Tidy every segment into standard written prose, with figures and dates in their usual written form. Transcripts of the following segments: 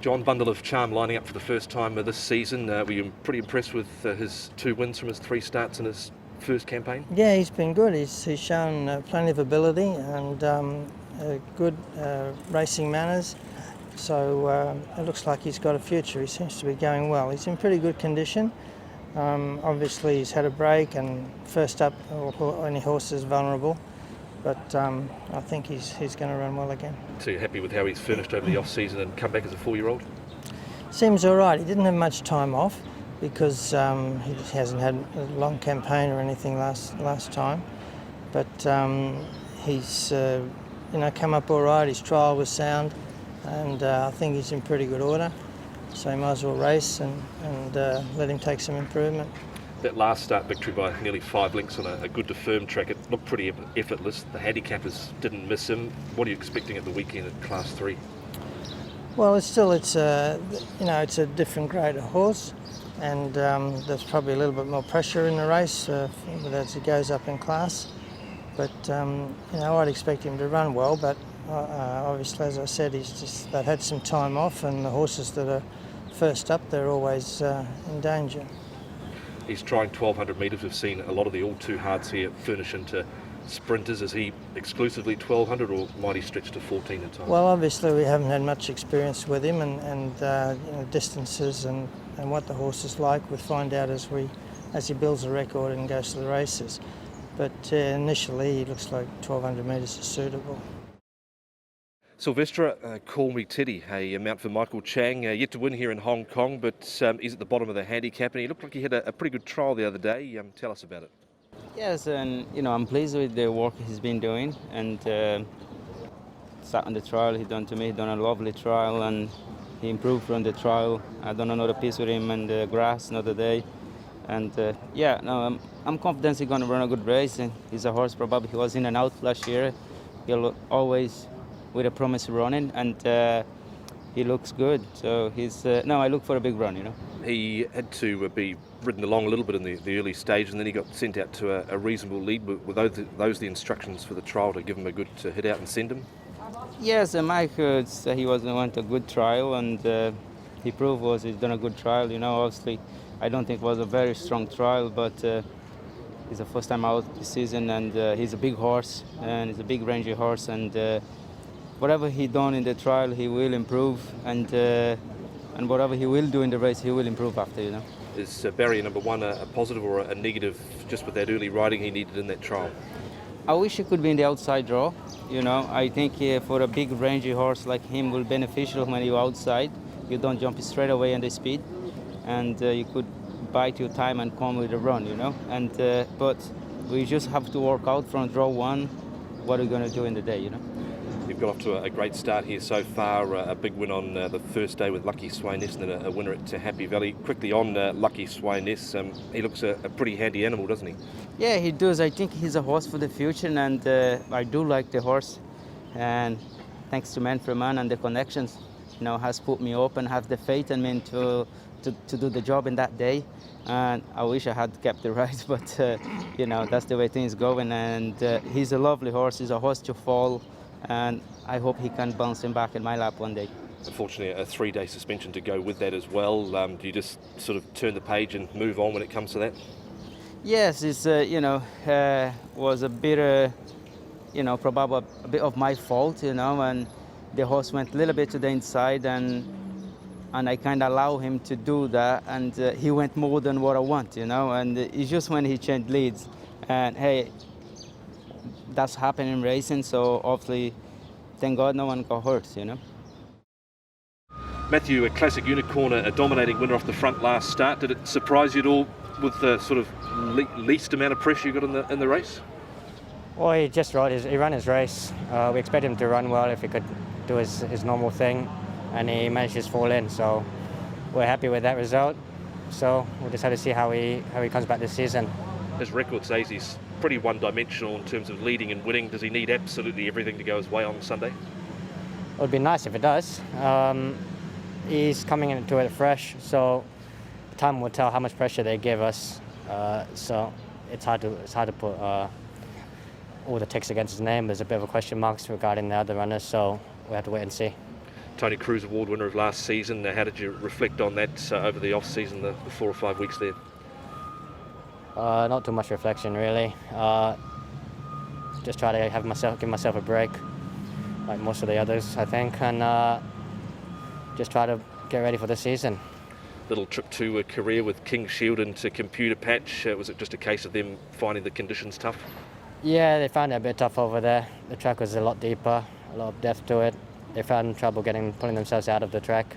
John, bundle of charm lining up for the first time this season. Were you pretty impressed with his 2 wins from his 3 starts in his first campaign? Yeah, he's been good. He's shown plenty of ability and good racing manners. So it looks like he's got a future. He seems to be going well. He's in pretty good condition. Obviously, he's had a break, and first up, any horse is vulnerable. But I think he's going to run well again. So you're happy with how he's finished over the off-season and come back as a 4-year-old? Seems all right. He didn't have much time off because he hasn't had a long campaign or anything last time. But he's come up all right. His trial was sound, and I think he's in pretty good order. So he might as well race and let him take some improvement. That last start victory by nearly 5 lengths on a good to firm track, it looked pretty effortless. The handicappers didn't miss him. What are you expecting at the weekend at Class 3? Well, it's a different grade of horse, and there's probably a little bit more pressure in the race as he goes up in class. But I'd expect him to run well. But obviously, as I said, they've had some time off, and the horses that are first up, they're always in danger. He's trying 1,200 metres. We've seen a lot of the all-too-hards here furnish into sprinters. Is he exclusively 1,200, or might he stretch to 14 at times? Well, obviously we haven't had much experience with him, and distances and what the horse is like. We'll find out as he builds a record and goes to the races. But initially, he looks like 1,200 metres is suitable. Sylvestre, Call Me Teddy, a mount for Michael Chang, yet to win here in Hong Kong, but he's at the bottom of the handicap, and he looked like he had a pretty good trial the other day. Tell us about it. Yes, and I'm pleased with the work he's been doing, and sat on the trial he done to me. He done a lovely trial, and he improved from the trial. I done another piece with him in the grass another day, and I'm confident he's going to run a good race. And he's a horse, probably he was in and out last year. He'll always with a promise of running, and he looks good. So I look for a big run. He had to be ridden along a little bit in the early stage, and then he got sent out to a reasonable lead. Were those the instructions for the trial, to give him a good hit out and send him? Yes, Mike said he went a good trial, and he proved he's done a good trial. Obviously, I don't think it was a very strong trial, but he's the first time out this season, and he's a big horse, and he's a big rangy horse, and whatever he done in the trial, he will improve, and whatever he will do in the race, he will improve after. Is barrier number 1 a positive or a negative, just with that early riding he needed in that trial? I wish he could be in the outside draw. I think for a big rangy horse like him, will beneficial when you're outside. You don't jump straight away in the speed, and you could bite your time and come with a run. And but we just have to work out from draw 1 what we're going to do in the day. You've got off to a great start here so far, a big win on the first day with Lucky Swainess, and then a winner at Happy Valley. Quickly on Lucky Swainess, he looks a pretty handy animal, doesn't he? Yeah, he does. I think he's a horse for the future, and I do like the horse. And thanks to Man for Man and the connections, has put me up and have the faith in me to do the job in that day. And I wish I had kept it right, but that's the way things going. And he's a lovely horse. He's a horse to fall. And I hope he can bounce him back in my lap one day. Unfortunately, a 3-day suspension to go with that as well. Do you just sort of turn the page and move on when it comes to that? Yes, it's was a bit, probably a bit of my fault, and the horse went a little bit to the inside, and I kind of allow him to do that, and he went more than what I want, and it's just when he changed leads, and hey, that's happened in racing, so obviously, thank God no one got hurt, Matthew, a classic unicorn, a dominating winner off the front last start. Did it surprise you at all with the sort of least amount of pressure you got in the race? Well, he ran his race. We expected him to run well if he could do his normal thing, and he managed to just fall in, so we're happy with that result. So we'll just have to see how he comes back this season. His record says he's pretty one-dimensional in terms of leading and winning. Does he need absolutely everything to go his way on Sunday? It would be nice if it does. He's coming into it fresh, so time will tell how much pressure they give us. So it's hard to put all the ticks against his name. There's a bit of a question marks regarding the other runners, so we have to wait and see. Tony Cruz Award winner of last season. How did you reflect on that over the off-season, the 4 or 5 weeks there? Not too much reflection really. Just try to give myself a break, like most of the others, I think, and just try to get ready for the season. Little trip to a career with King Shield and to Computer Patch. Was it just a case of them finding the conditions tough? Yeah, they found it a bit tough over there. The track was a lot deeper, a lot of depth to it. They found trouble pulling themselves out of the track,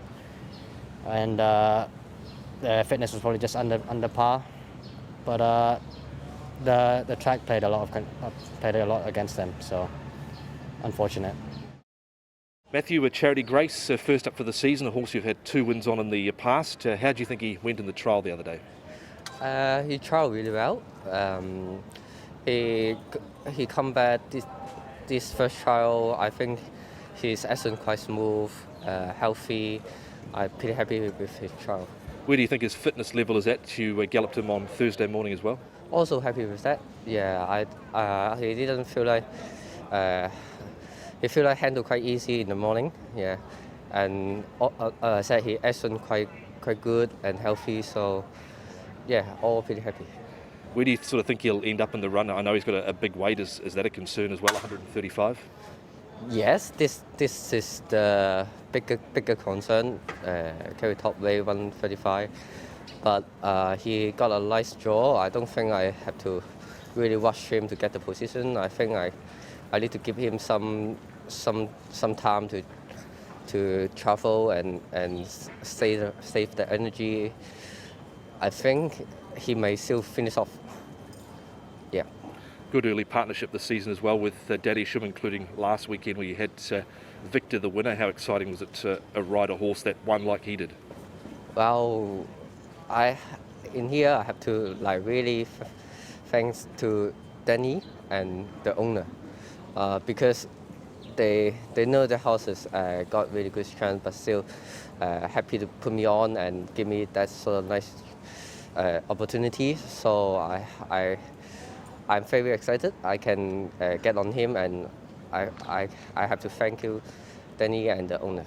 and their fitness was probably just under par. But the track played a lot against them, so unfortunate. Matthew, a Charity Grace, first up for the season, a horse you've had 2 wins on in the past. How do you think he went in the trial the other day? He trialled really well. He come back this first trial. I think his action quite smooth, healthy. I'm pretty happy with his trial. Where do you think his fitness level is at? You galloped him on Thursday morning as well. Also happy with that. Yeah, he didn't feel like. He feel like handled quite easy in the morning, yeah, and I said he action quite good and healthy, so yeah, all pretty happy. Where do you sort of think he'll end up in the run? I know he's got a big weight. Is that a concern as well? 135. Yes, this is the bigger concern. Carry top weight 135, but he got a nice draw. I don't think I have to really rush him to get the position. I think I need to give him some time to travel and save the energy. I think he may still finish off. Yeah. Good early partnership this season as well with Daddy Shum, including last weekend where you had Victor the winner. How exciting was it to ride a horse that won like he did? Well, in here I have to really thanks to Danny and the owner. Because they know the horses got really good strength, but still happy to put me on and give me that sort of nice opportunity. So I'm very excited. I can get on him, and I have to thank you, Danny and the owner.